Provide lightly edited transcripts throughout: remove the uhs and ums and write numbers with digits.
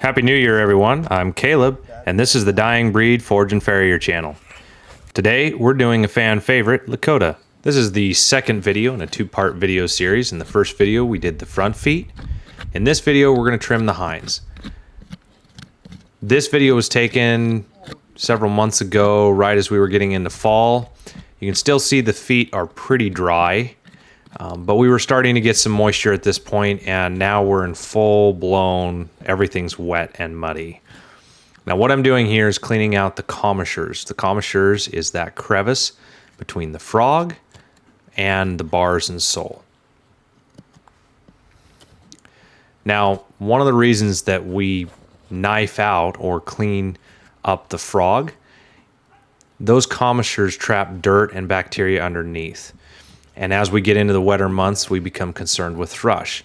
Happy New Year, everyone. I'm Caleb, and this is the Dying Breed Forge and Farrier channel. Today, we're doing a fan favorite, Lakota. This is the second video in a two-part video series. In the first video, we did the front feet. In this video, we're going to trim the hinds. This video was taken several months ago, right as we were getting into fall. You can still see the feet are pretty dry. But we were starting to get some moisture at this point, and now we're in full-blown, everything's wet and muddy. Now what I'm doing here is cleaning out the commissures. The commissures is that crevice between the frog and the bars and sole. Now, one of the reasons that we knife out or clean up the frog, those commissures trap dirt and bacteria underneath. And as we get into the wetter months, we become concerned with thrush.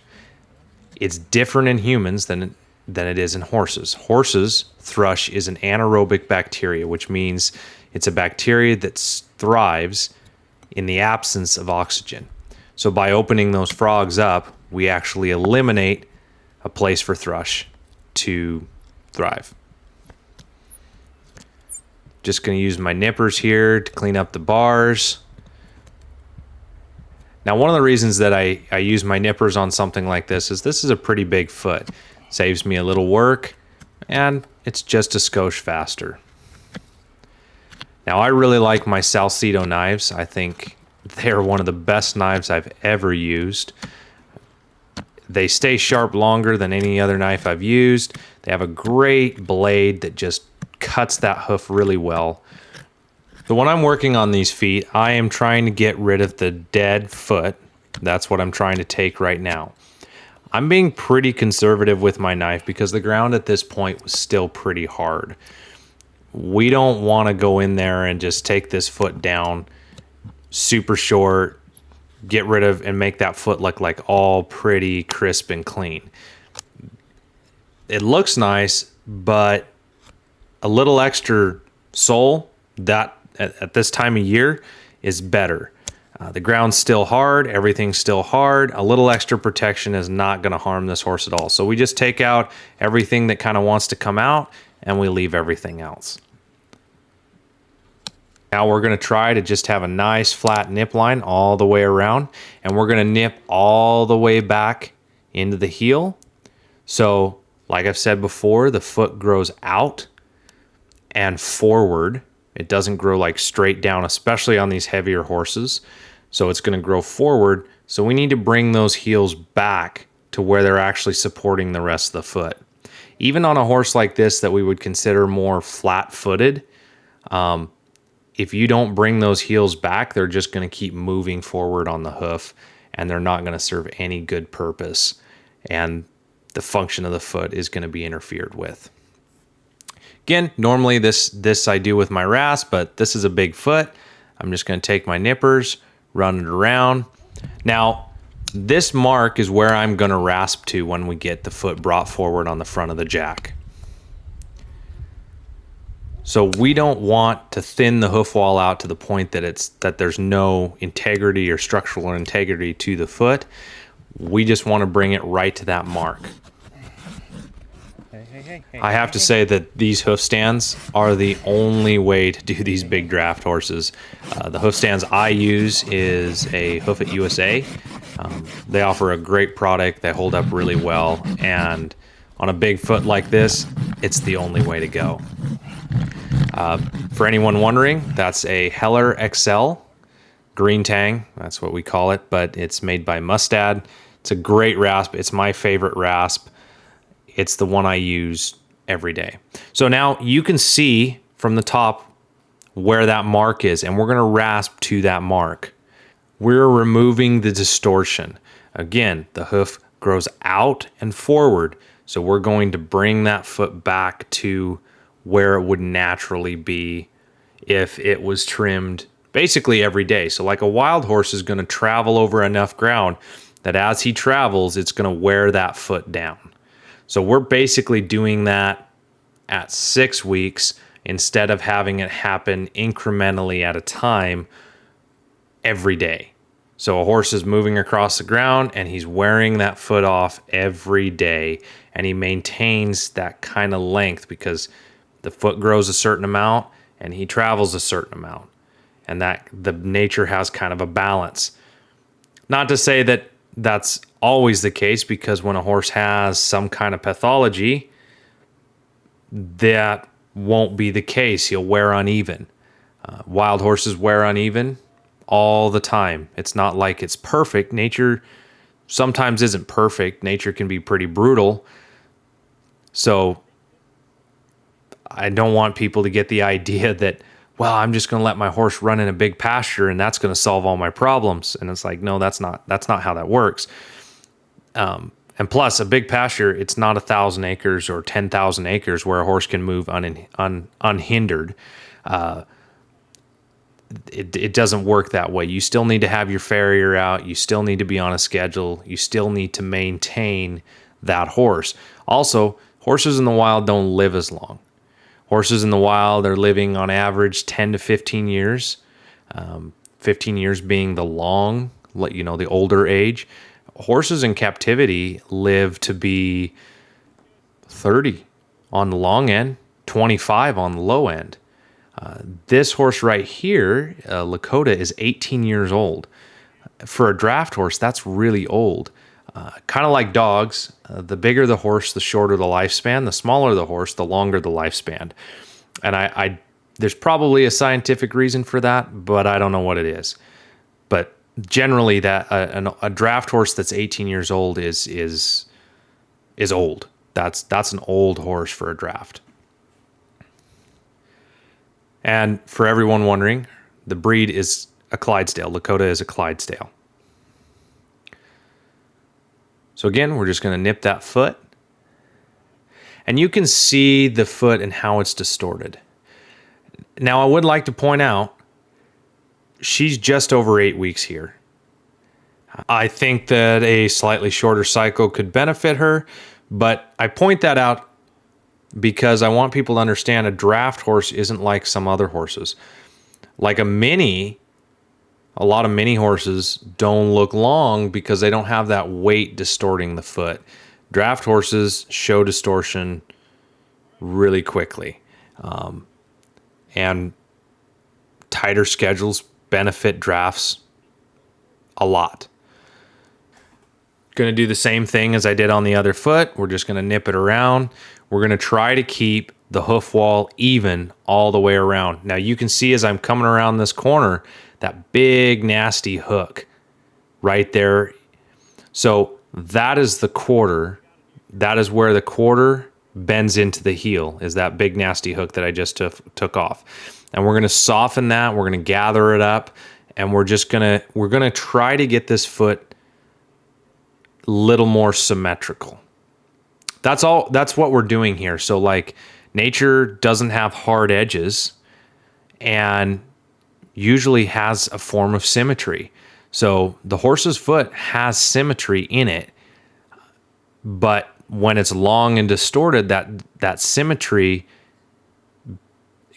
It's different in humans than it is in horses. Horses, thrush is an anaerobic bacteria, which means it's a bacteria that thrives in the absence of oxygen. So by opening those frogs up, we actually eliminate a place for thrush to thrive. Just going to use my nippers here to clean up the bars. Now, one of the reasons that I use my nippers on something like this is a pretty big foot. Saves me a little work, and it's just a skosh faster. Now, I really like my Salcedo knives. I think they're one of the best knives I've ever used. They stay sharp longer than any other knife I've used. They have a great blade that just cuts that hoof really well. So when I'm working on these feet, I am trying to get rid of the dead foot. That's what I'm trying to take right now. I'm being pretty conservative with my knife because the ground at this point was still pretty hard. We don't want to go in there and just take this foot down super short, get rid of and make that foot look like all pretty crisp and clean. It looks nice, but a little extra sole, that at this time of year is better. The ground's still hard, everything's still hard. A little extra protection is not going to harm this horse at all. So we just take out everything that kind of wants to come out and we leave everything else. Now we're going to try to just have a nice flat nip line all the way around, and we're going to nip all the way back into the heel. So like I've said before, the foot grows out and forward. It doesn't grow like straight down, especially on these heavier horses. So it's going to grow forward. So we need to bring those heels back to where they're actually supporting the rest of the foot. Even on a horse like this that we would consider more flat-footed, if you don't bring those heels back, they're just going to keep moving forward on the hoof, and they're not going to serve any good purpose. And the function of the foot is going to be interfered with. Again, normally this I do with my rasp, but this is a big foot. I'm just going to take my nippers, run it around. Now, this mark is where I'm going to rasp to when we get the foot brought forward on the front of the jack. So we don't want to thin the hoof wall out to the point that there's no integrity or structural integrity to the foot. We just want to bring it right to that mark. I have to say that these hoof stands are the only way to do these big draft horses. The hoof stands I use is a Hoof It USA. They offer a great product. They hold up really well. And on a big foot like this, it's the only way to go. For anyone wondering, that's a Heller XL green tang. That's what we call it, but it's made by Mustad. It's a great rasp. It's my favorite rasp. It's the one I use every day. So now you can see from the top where that mark is, and we're going to rasp to that mark. We're removing the distortion. Again, the hoof grows out and forward, so we're going to bring that foot back to where it would naturally be if it was trimmed basically every day. So like a wild horse is going to travel over enough ground that as he travels, it's going to wear that foot down. So we're basically doing that at 6 weeks instead of having it happen incrementally at a time every day. So a horse is moving across the ground and he's wearing that foot off every day, and he maintains that kind of length because the foot grows a certain amount and he travels a certain amount, and that the nature has kind of a balance. Not to say that that's always the case, because when a horse has some kind of pathology, that won't be the case. He'll wear uneven. Wild horses wear uneven all the time. It's not like it's perfect. Nature sometimes isn't perfect. Nature can be pretty brutal. So I don't want people to get the idea that, well, I'm just going to let my horse run in a big pasture and that's going to solve all my problems. And it's like, no, that's not how that works. And plus, a big pasture, it's not 1,000 acres or 10,000 acres where a horse can move unhindered. It doesn't work that way. You still need to have your farrier out. You still need to be on a schedule. You still need to maintain that horse. Also, horses in the wild don't live as long. Horses in the wild are living on average 10 to 15 years. 15 years being the the older age. Horses in captivity live to be 30 on the long end, 25 on the low end. This horse right here, Lakota, is 18 years old. For a draft horse, that's really old. Kind of like dogs, the bigger the horse, the shorter the lifespan. The smaller the horse, the longer the lifespan. And I there's probably a scientific reason for that, but I don't know what it is. But generally, that a draft horse that's 18 years old is old. That's an old horse for a draft. And for everyone wondering, the breed is a Clydesdale. Lakota is a Clydesdale. So again, we're just going to nip that foot. And you can see the foot and how it's distorted. Now, I would like to point out, she's just over 8 weeks here. I think that a slightly shorter cycle could benefit her, but I point that out because I want people to understand a draft horse isn't like some other horses. Like a lot of mini horses don't look long because they don't have that weight distorting the foot. Draft horses show distortion really quickly. And tighter schedules benefit drafts a lot. Going to do the same thing as I did on the other foot. We're just going to nip it around. We're going to try to keep the hoof wall even all the way around. Now you can see as I'm coming around this corner, that big nasty hook right there. So that is the quarter. That is where the quarter bends into the heel, is that big nasty hook that I just took off. And we're going to soften that. We're going to gather it up, and we're going to try to get this foot a little more symmetrical. That's all. That's what we're doing here. So like nature doesn't have hard edges and usually has a form of symmetry. So the horse's foot has symmetry in it, but when it's long and distorted, that symmetry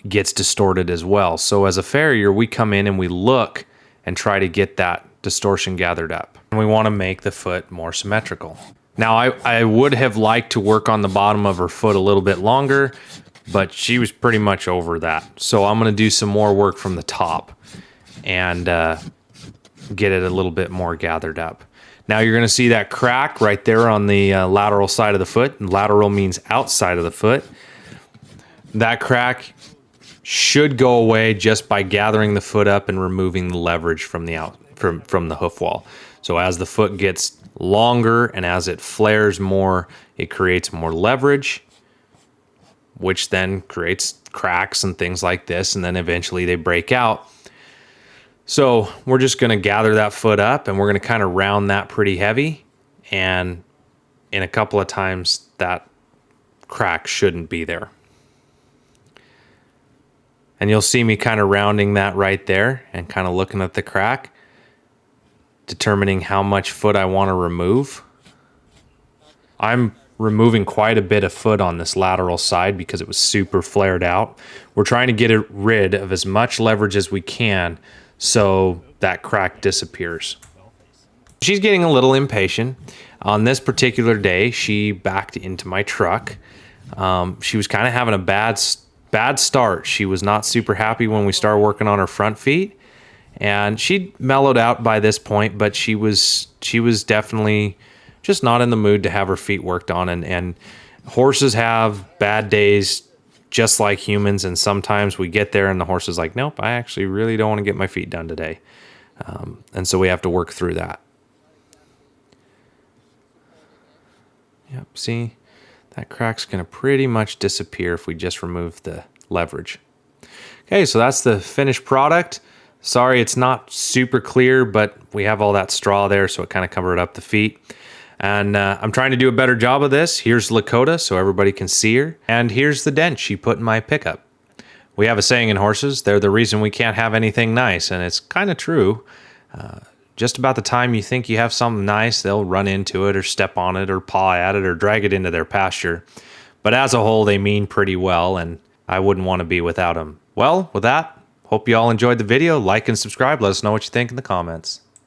gets distorted as well. So as a farrier, we come in and we look and try to get that distortion gathered up. And we want to make the foot more symmetrical. Now, I would have liked to work on the bottom of her foot a little bit longer, but she was pretty much over that. So I'm going to do some more work from the top and get it a little bit more gathered up. Now you're going to see that crack right there on the lateral side of the foot. And lateral means outside of the foot. That crack should go away just by gathering the foot up and removing the leverage from the hoof wall. So as the foot gets longer and as it flares more, it creates more leverage, which then creates cracks and things like this, and then eventually they break out. So we're just going to gather that foot up and we're going to kind of round that pretty heavy, and in a couple of times that crack shouldn't be there. And you'll see me kind of rounding that right there and kind of looking at the crack, determining how much foot I want to remove. I'm removing quite a bit of foot on this lateral side because it was super flared out. We're trying to get rid of as much leverage as we can so that crack disappears. She's getting a little impatient. On this particular day, she backed into my truck. She was kind of having a bad start. She was not super happy when we started working on her front feet, and she'd mellowed out by this point, but she was definitely just not in the mood to have her feet worked on. And horses have bad days just like humans, and sometimes we get there and the horse is like, nope, I actually really don't want to get my feet done today. And so we have to work through that. Yep, see, that crack's going to pretty much disappear if we just remove the leverage. Okay, so that's the finished product. Sorry, it's not super clear, but we have all that straw there, so it kind of covered up the feet. And I'm trying to do a better job of this. Here's Lakota, so everybody can see her. And here's the dent she put in my pickup. We have a saying in horses, they're the reason we can't have anything nice, and it's kind of true. Just about the time you think you have something nice, they'll run into it or step on it or paw at it or drag it into their pasture. But as a whole, they mean pretty well, and I wouldn't want to be without them. Well, with that, hope you all enjoyed the video. Like and subscribe. Let us know what you think in the comments.